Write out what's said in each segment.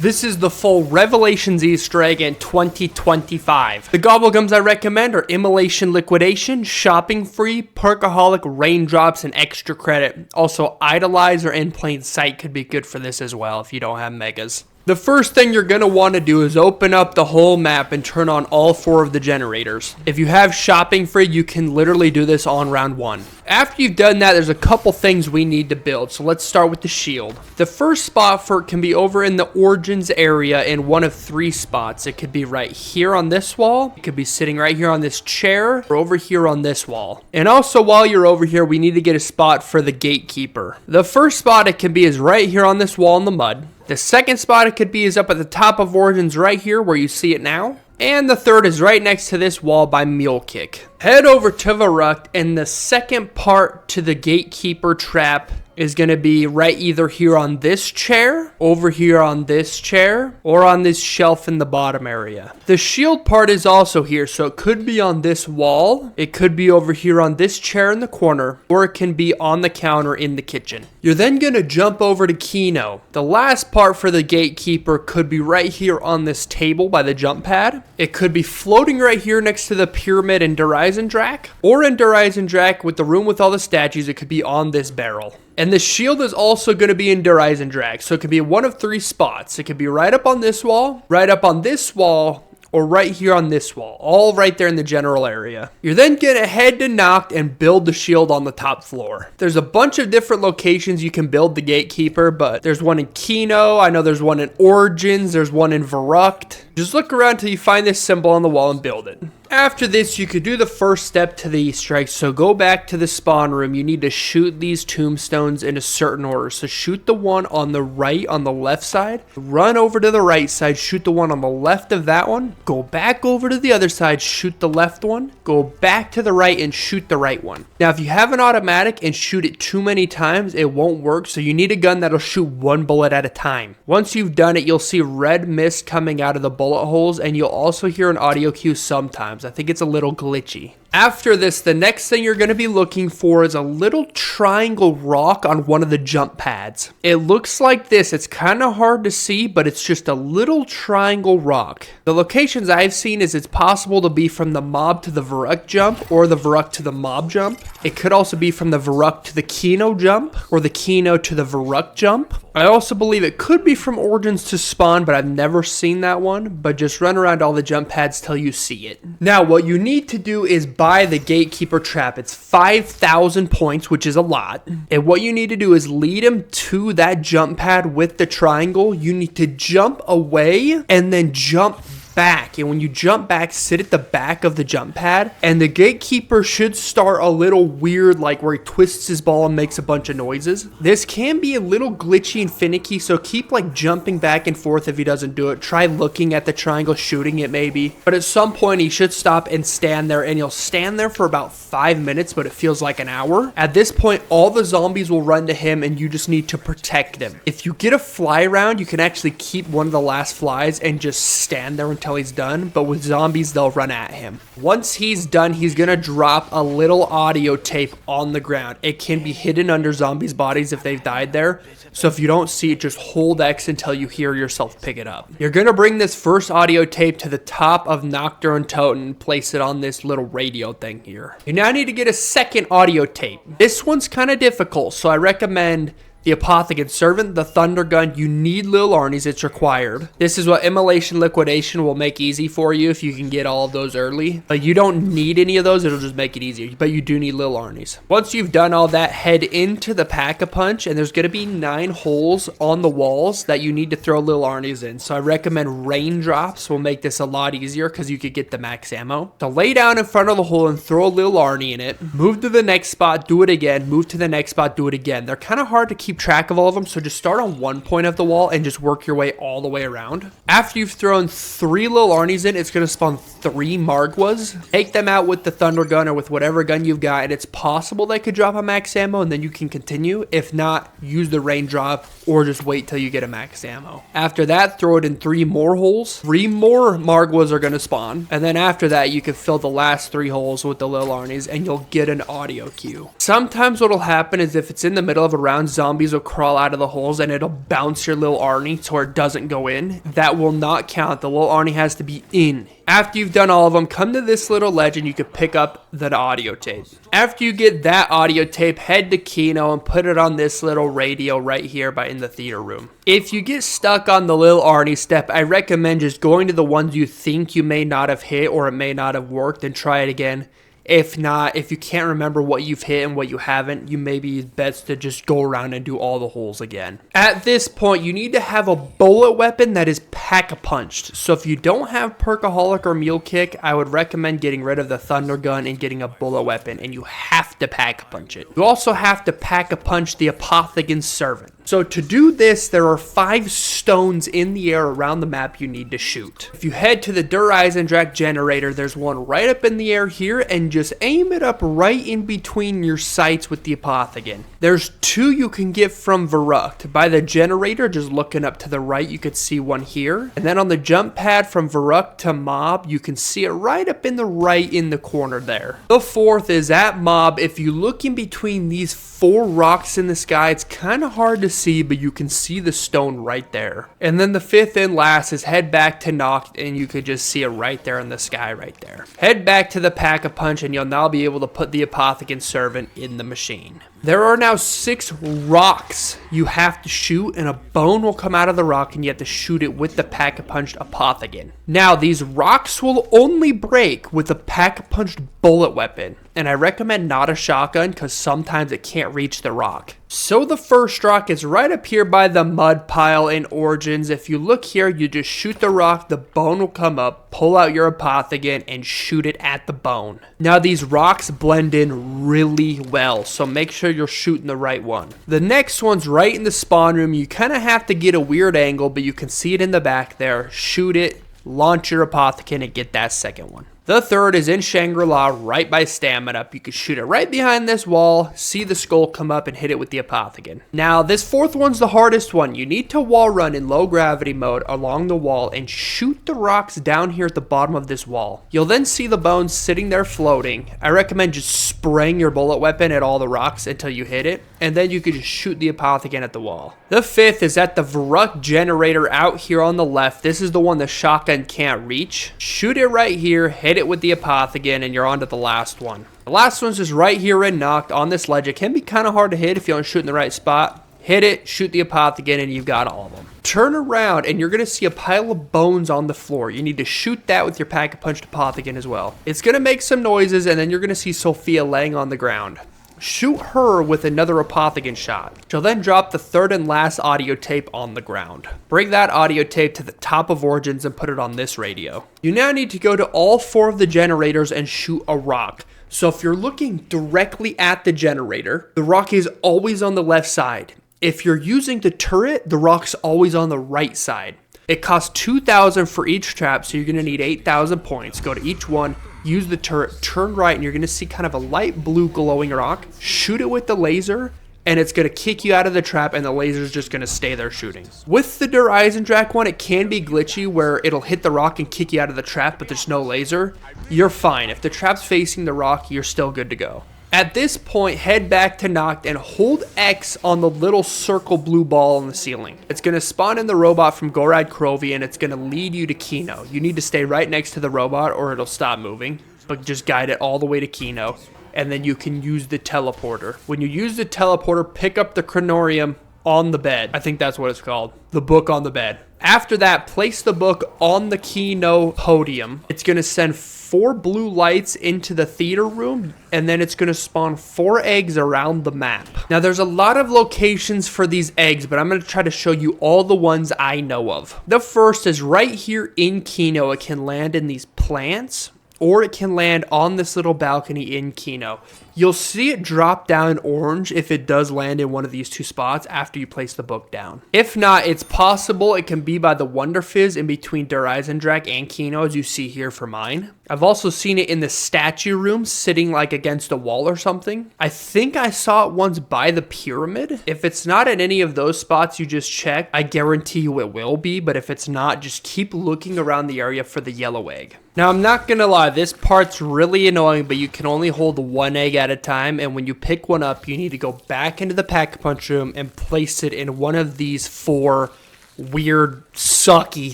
This is the full Revelations Easter egg in 2025. The gobblegums I recommend are Immolation Liquidation, Shopping Free, Perkaholic, Raindrops, and Extra Credit. Also, Idolize or In Plain Sight could be good for this as well if you don't have megas. The first thing you're going to want to do is open up the whole map and turn on all 4 of the generators. If you have Shopping Free, you can literally do this on round 1. After you've done that, there's a couple things we need to build, so let's start with the shield. The first spot for it can be over in the Origins area in one of 3 spots. It could be right here on this wall, it could be sitting right here on this chair, or over here on this wall. And also while you're over here, we need to get a spot for the Gatekeeper. The first spot it can be is right here on this wall in the mud. The second spot it could be is up at the top of Origins right here where you see it now. And the third is right next to this wall by Mule Kick. Head over to Verrückt, and the second part to the Gatekeeper trap is going to be right either here on this chair, over here on this chair, or on this shelf in the bottom area. The shield part is also here, so it could be on this wall, it could be over here on this chair in the corner, or it can be on the counter in the kitchen. You're then going to jump over to Kino. The last part for the Gatekeeper could be right here on this table by the jump pad. It could be floating right here next to the pyramid in Der Eisendrache, or in Der Eisendrache with the room with all the statues, it could be on this barrel. And the shield is also going to be in Der Eisendrache, so it could be one of 3 spots. It could be right up on this wall, right up on this wall, or right here on this wall, all right there in the general area. You're then going to head to Nacht and build the shield on the top floor. There's a bunch of different locations you can build the Gatekeeper, but there's one in Kino, I know there's one in Origins, there's one in Verrückt. Just look around till you find this symbol on the wall and build it. After this, you could do the first step to the Easter egg. So go back to the spawn room. You need to shoot these tombstones in a certain order. So shoot the one on the right, on the left side. Run over to the right side. Shoot the one on the left of that one. Go back over to the other side. Shoot the left one. Go back to the right and shoot the right one. Now, if you have an automatic and shoot it too many times, it won't work. So you need a gun that'll shoot 1 bullet at a time. Once you've done it, you'll see red mist coming out of the bullet holes. And you'll also hear an audio cue sometimes. I think it's a little glitchy. After this, the next thing you're going to be looking for is a little triangle rock on one of the jump pads. It looks like this. It's kind of hard to see, but it's just a little triangle rock. The locations I've seen is it's possible to be from the mob to the Verrückt jump or the Verrückt to the mob jump. It could also be from the Verrückt to the Kino jump or the Kino to the Verrückt jump. I also believe it could be from Origins to Spawn, but I've never seen that one. But just run around all the jump pads till you see it. Now, what you need to do is buy the Gatekeeper trap. It's 5,000 points, which is a lot. And what you need to do is lead him to that jump pad with the triangle. You need to jump away and then jump back, and when you jump back, sit at the back of the jump pad, and the Gatekeeper should start a little weird, like where he twists his ball and makes a bunch of noises. This can be a little glitchy and finicky, so keep like jumping back and forth if he doesn't do it. Try looking at the triangle, shooting it maybe, but at some point he should stop and stand there, and he'll stand there for about 5 minutes, but it feels like an hour. At this point, all the zombies will run to him, and you just need to protect him. If you get a fly round, you can actually keep one of the last flies and just stand there until he's done, but with zombies, they'll run at him. Once he's done, he's gonna drop a little audio tape on the ground. It can be hidden under zombies' bodies if they've died there, so if you don't see it, just hold X until you hear yourself pick it up. You're gonna bring this first audio tape to the top of Nocturne Toten and place it on this little radio thing here. You now need to get a second audio tape. This one's kind of difficult, so I recommend the Apothicon Servant, the Thunder Gun. You need Lil Arnie's, it's required. This is what Immolation Liquidation will make easy for you if you can get all of those early. But you don't need any of those, it'll just make it easier. But you do need Lil Arnie's. Once you've done all that, head into the Pack-a-Punch, and there's going to be 9 holes on the walls that you need to throw Lil Arnie's in. So I recommend Raindrops will make this a lot easier because you could get the max ammo. So lay down in front of the hole and throw Lil Arnie in it. Move to the next spot, do it again. Move to the next spot, do it again. They're kind of hard to keep track of all of them, so just start on one point of the wall and just work your way all the way around. After you've thrown 3 Lil Arnie's in, it's going to spawn 3 Margwas. Take them out with the Thunder Gun or with whatever gun you've got, and it's possible they could drop a max ammo and then you can continue. If not, use the Raindrop or just wait till you get a max ammo. After that, throw it in 3 more holes. 3 more Margwas are going to spawn, and then after that, you can fill the last 3 holes with the Lil Arnie's and you'll get an audio cue. Sometimes what'll happen is if it's in the middle of a round, zombies zombies will crawl out of the holes and it'll bounce your little Arnie so it doesn't go in. That will not count. The little Arnie has to be in. After you've done all of them, come to this little ledge and you can pick up the audio tape. After you get that audio tape, head to Kino and put it on this little radio right here in the theater room. If you get stuck on the little Arnie step, I recommend just going to the ones you think you may not have hit or it may not have worked and try it again. If not, if you can't remember what you've hit and what you haven't, you maybe best to just go around and do all the holes again. At this point, you need to have a bullet weapon that is pack-a-punched. So if you don't have Perkaholic or Mule Kick, I would recommend getting rid of the Thunder Gun and getting a bullet weapon, and you have to pack-a-punch it. You also have to pack-a-punch the Apothicon Servant. So to do this, there are 5 stones in the air around the map you need to shoot. If you head to the Der Eisendrache generator, there's one right up in the air here, and just aim it up right in between your sights with the Apothicon. There's 2 you can get from Verrückt. By the generator, just looking up to the right, you could see one here. And then on the jump pad from Verrückt to Mob, you can see it right up in the right in the corner there. The 4th is at Mob. If you look in between these 4 rocks in the sky, it's kind of hard to see, but you can see the stone right there. And then the 5th and last is head back to Noct, and you could just see it right there in the sky right there. Head back to the Pack-a-Punch, and you'll now be able to put the Apothicon Servant in the machine. There are now 6 rocks you have to shoot, and a bone will come out of the rock, and you have to shoot it with the Pack-a-Punched Apothicon. Now, these rocks will only break with a Pack-a-Punched bullet weapon, and I recommend not a shotgun because sometimes it can't reach the rock. So the first rock is right up here by the mud pile in Origins. If you look here, you just shoot the rock, the bone will come up, pull out your Apothicon, and shoot it at the bone. Now these rocks blend in really well, so make sure you're shooting the right one. The next one's right in the spawn room. You kind of have to get a weird angle, but you can see it in the back there. Shoot it, launch your Apothicon, and get that second one. The 3rd is in Shangri-La, right by Stamina. You can shoot it right behind this wall, see the skull come up, and hit it with the Apothicon. Now, this 4th one's the hardest one. You need to wall run in low gravity mode along the wall and shoot the rocks down here at the bottom of this wall. You'll then see the bones sitting there floating. I recommend just spraying your bullet weapon at all the rocks until you hit it, and then you can just shoot the Apothicon at the wall. The 5th is at the Verrückt generator out here on the left. This is the one the shotgun can't reach. Shoot it right here, hit it with the Apothicon, and you're on to the last one. The last one's just right here in Noct on this ledge. It can be kind of hard to hit if you don't shoot in the right spot. Hit it, shoot the Apothicon, and you've got all of them. Turn around, and you're going to see a pile of bones on the floor. You need to shoot that with your Pack-a-Punched Apothicon as well. It's going to make some noises, and then you're going to see Sophia laying on the ground. Shoot her with another Apothicon shot. She'll then drop the 3rd and last audio tape on the ground. Bring that audio tape to the top of Origins and put it on this radio. You now need to go to all 4 of the generators and shoot a rock. So if you're looking directly at the generator, the rock is always on the left side. If you're using the turret, the rock's always on the right side. It costs 2,000 for each trap, so you're going to need 8,000 points. Go to each one, use the turret, turn right, and you're going to see kind of a light blue glowing rock. Shoot it with the laser, and it's going to kick you out of the trap, and the laser's just going to stay there shooting. With the Der Eisendrache one, it can be glitchy where it'll hit the rock and kick you out of the trap, but there's no laser. You're fine. If the trap's facing the rock, you're still good to go. At this point, head back to Noct and hold X on the little circle blue ball on the ceiling. It's going to spawn in the robot from Gorad Krovi, and it's going to lead you to Kino. You need to stay right next to the robot or it'll stop moving, but just guide it all the way to Kino, and then you can use the teleporter. When you use the teleporter, pick up the Chronorium on the bed. I think that's what it's called. The book on the bed. After that, place the book on the Kino podium. It's going to send 4 blue lights into the theater room, and then it's going to spawn 4 eggs around the map. Now, there's a lot of locations for these eggs, but I'm going to try to show you all the ones I know of. The first is right here in Kino. It can land in these plants, or it can land on this little balcony in Kino. You'll see it drop down orange if it does land in one of these 2 spots after you place the book down. If not, it's possible it can be by the Wonder Fizz in between Der Eisendrache and Kino, as you see here for mine. I've also seen it in the statue room sitting like against a wall or something. I think I saw it once by the pyramid. If it's not at any of those spots you just checked, I guarantee you it will be, but if it's not, just keep looking around the area for the yellow egg. Now, I'm not gonna lie, this part's really annoying, but you can only hold 1 egg at a time, and when you pick one up, you need to go back into the Pack-a-Punch room and place it in one of these 4 weird, sucky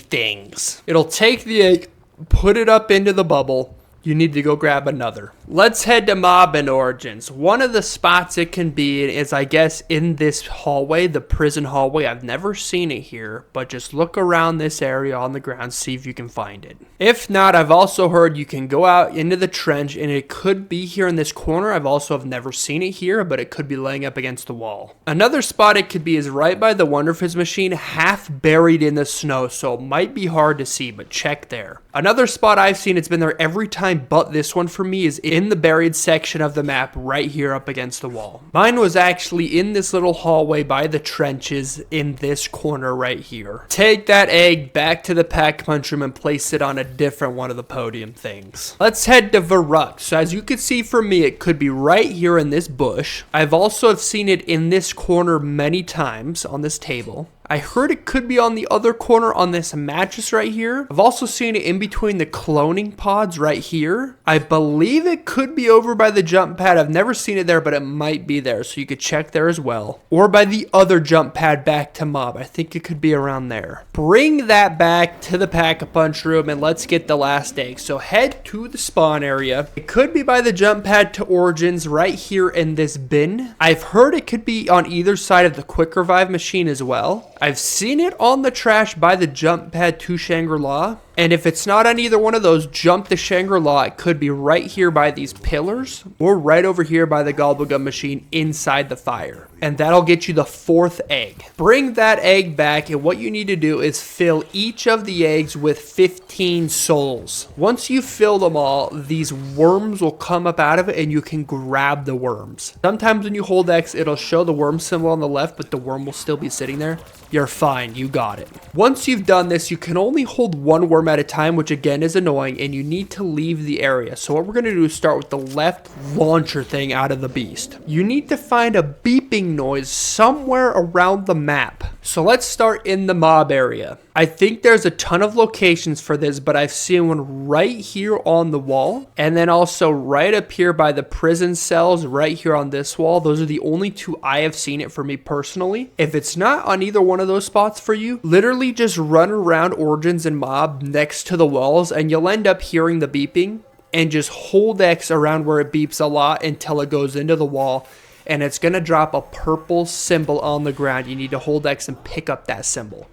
things. It'll take the egg, put it up into the bubble. You need to go grab another. Let's head to Mob and Origins. One of the spots it can be is, I guess, in this hallway, the prison hallway. I've never seen it here, but just look around this area on the ground, see if you can find it. If not, I've also heard you can go out into the trench, and it could be here in this corner. I've also never seen it here, but it could be laying up against the wall. Another spot it could be is right by the Wonder Fizz machine, half buried in the snow, so it might be hard to see, but check there. Another spot I've seen, it's been there every time but this one for me, is in the buried section of the map right here up against the wall. Mine was actually in this little hallway by the trenches in this corner right here. Take that egg back to the Pack-a-Punch room and place it on a different one of the podium things. Let's head to Verrückt. So as you can see for me, it could be right here in this bush. I've also seen it in this corner many times on this table. I heard it could be on the other corner on this mattress right here. I've also seen it in between the cloning pods right here. I believe it could be over by the jump pad. I've never seen it there, but it might be there, so you could check there as well. Or by the other jump pad back to Mob. I think it could be around there. Bring that back to the Pack-a-Punch room and let's get the last egg. So head to the spawn area. It could be by the jump pad to Origins right here in this bin. I've heard it could be on either side of the Quick Revive machine as well. I've seen it on the trash by the jump pad to Shangri-La. And if it's not on either one of those, jump to Shangri-La. It could be right here by these pillars or right over here by the Gobblegum machine inside the fire. And that'll get you the 4th egg. Bring that egg back, and what you need to do is fill each of the eggs with 15 souls. Once you fill them all, these worms will come up out of it and you can grab the worms. Sometimes when you hold X, it'll show the worm symbol on the left, but the worm will still be sitting there. You're fine, you got it. Once you've done this, you can only hold one worm at a time, which again is annoying, and you need to leave the area. So what we're gonna do is start with the left launcher thing out of the beast. You need to find a beeping noise somewhere around the map. So let's start in the Mob area. I think there's a ton of locations for this, but I've seen one right here on the wall, and then also right up here by the prison cells right here on this wall. Those are the only 2 I have seen it for me personally. If it's not on either one of those spots for you, literally just run around Origins and Mob next to the walls and you'll end up hearing the beeping, and just hold X around where it beeps a lot until it goes into the wall. And it's going to drop a purple symbol on the ground. You need to hold X and pick up that symbol.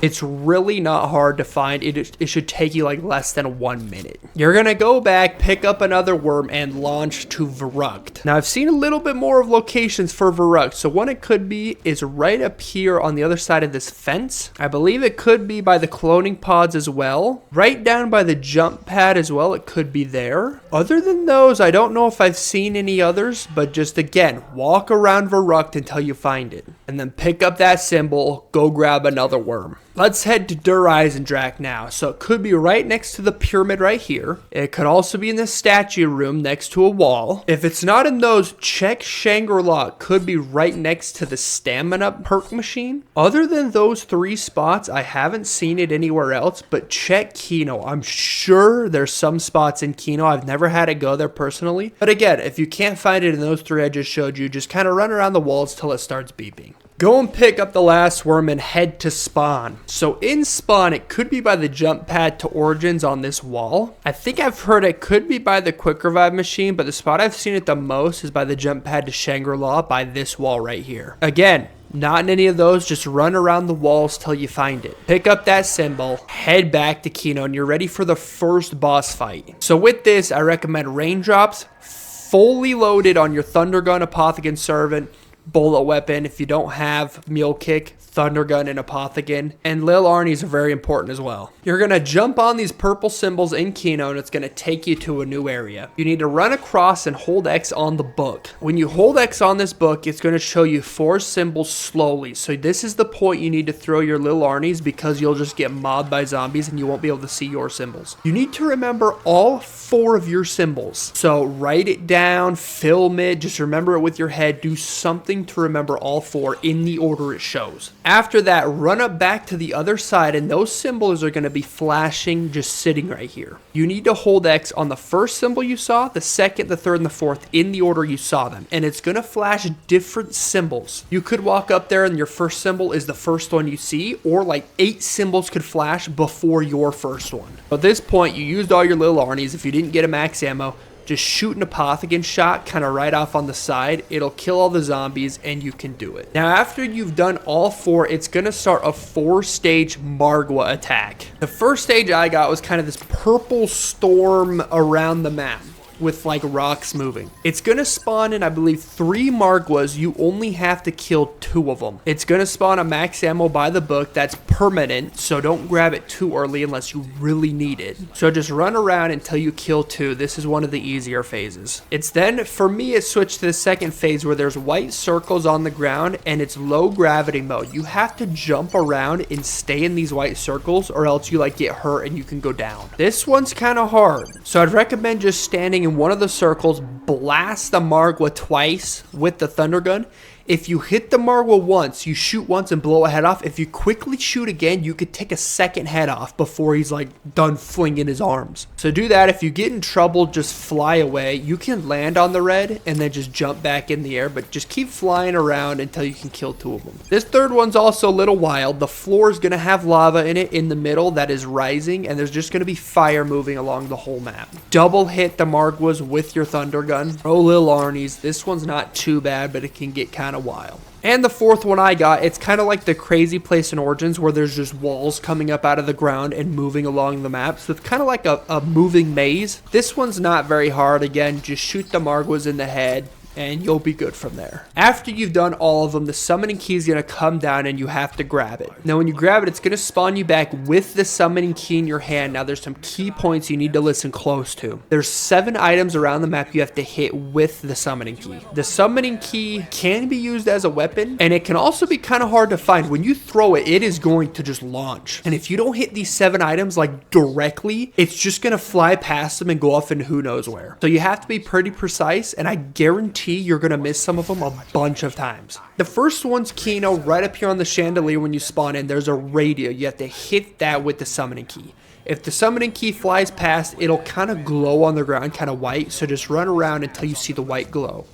It's really not hard to find. It should take you like less than 1 minute. You're gonna go back, pick up another worm, and launch to Verrückt. Now I've seen a little bit more of locations for Verrückt. So one it could be is right up here on the other side of this fence. I believe it could be by the cloning pods as well. Right down by the jump pad as well, it could be there. Other than those, I don't know if I've seen any others, but just again, walk around Verrückt until you find it. And then pick up that symbol, go grab another worm. Let's head to Der Eisendrache now. So it could be right next to the pyramid right here. It could also be in the statue room next to a wall. If it's not in those, check Shangri-La. It could be right next to the stamina perk machine. Other than those 3 spots, I haven't seen it anywhere else, but check Kino. I'm sure there's some spots in Kino. I've never had it go there personally. But again, if you can't find it in those 3 I just showed you, just kind of run around the walls till it starts beeping. Go and pick up the last worm and head to spawn. So in spawn, it could be by the jump pad to Origins on this wall. I think I've heard it could be by the Quick Revive machine, but the spot I've seen it the most is by the jump pad to Shangri-La by this wall right here. Again, not in any of those, just run around the walls till you find it. Pick up that symbol, head back to Kino, and you're ready for the first boss fight. So with this, I recommend raindrops, fully loaded on your Thunder Gun, Apothicon Servant, bullet weapon. If you don't have Mule Kick, Thunder Gun, and Apothicon. And Lil Arnie's are very important as well. You're going to jump on these purple symbols in Kino, and it's going to take you to a new area. You need to run across and hold X on the book. When you hold X on this book, it's going to show you 4 symbols slowly. So this is the point you need to throw your Lil Arnies, because you'll just get mobbed by zombies and you won't be able to see your symbols. You need to remember all 4 of your symbols. So write it down, film it, just remember it with your head, do something thing to remember all 4 in the order it shows. After that, run up back to the other side, and those symbols are going to be flashing just sitting right here. You need to hold X on the first symbol you saw, the second, the third, and the fourth in the order you saw them, and it's going to flash different symbols. You could walk up there and your first symbol is the first one you see, or like 8 symbols could flash before your first one. At this point, you used all your little Arnies. If you didn't get a max ammo, just shoot an Apothicon shot kind of right off on the side. It'll kill all the zombies and you can do it. Now, after you've done all 4, it's going to start a 4-stage Margwa attack. The first stage I got was kind of this purple storm around the map with like rocks moving. It's gonna spawn in, I believe, 3 Margwas. You only have to kill 2 of them. It's gonna spawn a max ammo by the book that's permanent, so don't grab it too early unless you really need it. So just run around until you kill 2. This is one of the easier phases. It's then, for me, it switched to the second phase where there's white circles on the ground and it's low gravity mode. You have to jump around and stay in these white circles or else you like get hurt and you can go down. This one's kind of hard, so I'd recommend just standing in one of the circles, blast the Margwa twice with the thunder gun. If you hit the Margwa once, you shoot once and blow a head off. If you quickly shoot again, you could take a second head off before he's like done flinging his arms. So do that. If you get in trouble, just fly away. You can land on the red and then just jump back in the air, but just keep flying around until you can kill 2 of them. This third one's also a little wild. The floor is going to have lava in it in the middle that is rising, and there's just going to be fire moving along the whole map. Double hit the Margwas with your thunder gun. Oh, Lil Arnies. This one's not too bad, but it can get kind of wild. And the fourth one I got, it's kind of like the crazy place in Origins where there's just walls coming up out of the ground and moving along the map. So it's kind of like a moving maze. This one's not very hard. Again, just shoot the Margwas in the head and you'll be good from there. After you've done all of them, the summoning key is going to come down and you have to grab it. Now when you grab it, it's going to spawn you back with the summoning key in your hand. Now there's some key points you need to listen close to. There's 7 items around the map you have to hit with the summoning key. The summoning key can be used as a weapon, and it can also be kind of hard to find. When you throw it, it is going to just launch. And if you don't hit these 7 items like directly, it's just going to fly past them and go off into who knows where. So you have to be pretty precise, and I guarantee you're going to miss some of them a bunch of times. The first one's Kino, right up here on the chandelier when you spawn in. There's a radio. You have to hit that with the summoning key. If the summoning key flies past, it'll kind of glow on the ground, kind of white, so just run around until you see the white glow.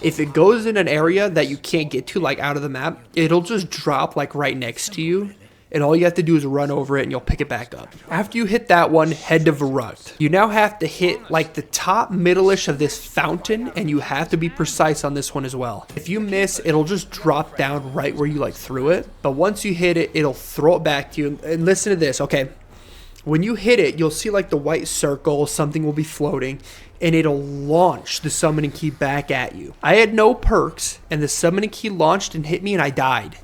If it goes in an area that you can't get to, like out of the map, it'll just drop like right next to you. And all you have to do is run over it and you'll pick it back up. After you hit that one, head to Verrucht. You now have to hit like the top middle-ish of this fountain, and you have to be precise on this one as well. If you miss, it'll just drop down right where you like threw it. But once you hit it, it'll throw it back to you. And listen to this, okay? When you hit it, you'll see like the white circle, something will be floating, and it'll launch the summoning key back at you. I had no perks, and the summoning key launched and hit me, and I died.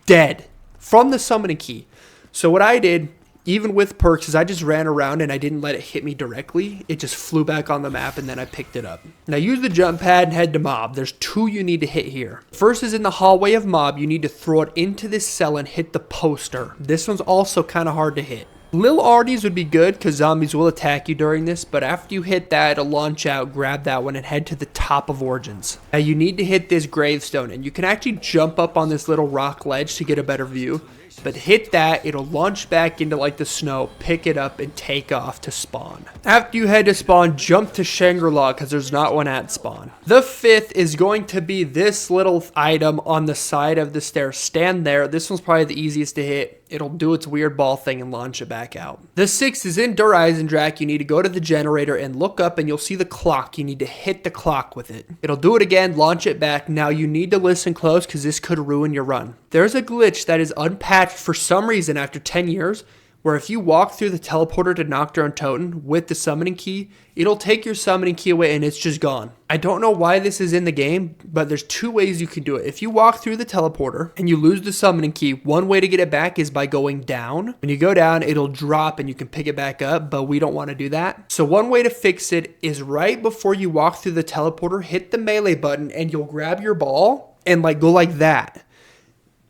Dead. From the summoning key. So what I did, even with perks, is I just ran around and I didn't let it hit me directly. It just flew back on the map and then I picked it up. Now use the jump pad and head to Mob. There's 2 you need to hit here. First is in the hallway of Mob. You need to throw it into this cell and hit the poster. This one's also kind of hard to hit. Lil Arnies would be good because zombies will attack you during this, but after you hit that, it'll launch out, grab that one, and head to the top of Origins. Now you need to hit this gravestone, and you can actually jump up on this little rock ledge to get a better view, but hit that, it'll launch back into like the snow, pick it up, and take off to spawn. After you head to spawn, jump to Shangri-La because there's not one at spawn. The 5th is going to be this little item on the side of the stairs. Stand there. This one's probably the easiest to hit. It'll do its weird ball thing and launch it back out. The 6th is in Der Eisendrache. You need to go to the generator and look up and you'll see the clock. You need to hit the clock with it. It'll do it again, launch it back. Now you need to listen close because this could ruin your run. There's a glitch that is unpatched for some reason after 10 years where if you walk through the teleporter to Nocturne Toten with the summoning key, it'll take your summoning key away and it's just gone. I don't know why this is in the game, but there's 2 ways you can do it. If you walk through the teleporter and you lose the summoning key, one way to get it back is by going down. When you go down, it'll drop and you can pick it back up, but we don't want to do that. So one way to fix it is right before you walk through the teleporter, hit the melee button and you'll grab your ball and like go like that.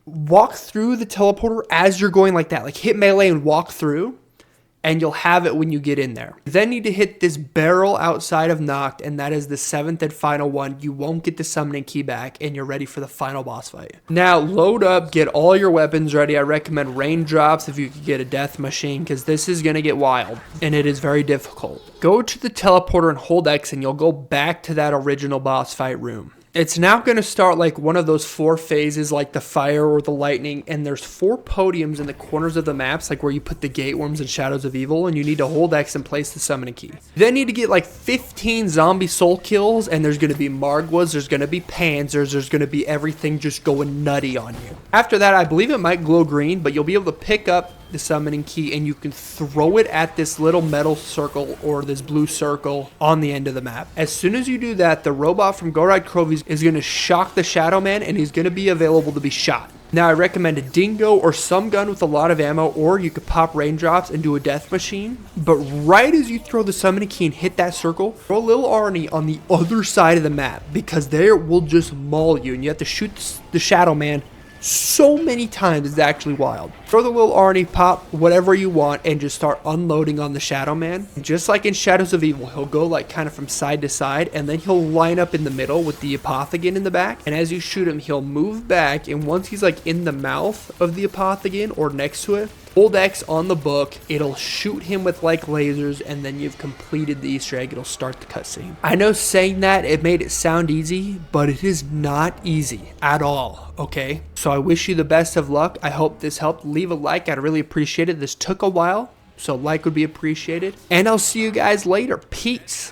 Walk through the teleporter as you're going like that. Like hit melee and walk through. and you'll have it when you get in there. You then need to hit this barrel outside of Noct, and that is the 7th and final one. You won't get the summoning key back, and you're ready for the final boss fight. Now, load up, get all your weapons ready. I recommend raindrops if you could get a death machine, because this is going to get wild, and it is very difficult. Go to the teleporter and hold X, and you'll go back to that original boss fight room. It's now going to start like one of those 4 phases, like the fire or the lightning, and there's 4 podiums in the corners of the maps, like where you put the gate worms and shadows of evil, and you need to hold X and place the summoning key. You then need to get like 15 zombie soul kills, and there's going to be Margwas, there's going to be Panzers, there's going to be everything just going nutty on you. After that, I believe it might glow green, but you'll be able to pick up the summoning key, and you can throw it at this little metal circle or this blue circle on the end of the map. As soon as you do that, the robot from Go Ride Krovi is going to shock the Shadow Man, and he's going to be available to be shot. Now, I recommend a dingo or some gun with a lot of ammo, or you could pop raindrops and do a death machine. But right as you throw the summoning key and hit that circle, throw Lil Arnie on the other side of the map, because there will just maul you, and you have to shoot the Shadow Man so many times. It's actually wild. Throw the little Arnie, pop whatever you want, and just start unloading on the Shadow Man. Just like in Shadows of Evil, he'll go like kind of from side to side, and then he'll line up in the middle with the Apothegm in the back. And as you shoot him, he'll move back, and once he's like in the mouth of the Apothegm or next to it, hold X on the book, it'll shoot him with like lasers, and then you've completed the Easter egg. It'll start the cutscene. I know saying that, it made it sound easy, but it is not easy at all, okay? So I wish you the best of luck. I hope this helped. Leave a like, I'd really appreciate it. This took a while, so like would be appreciated. And I'll see you guys later. Peace.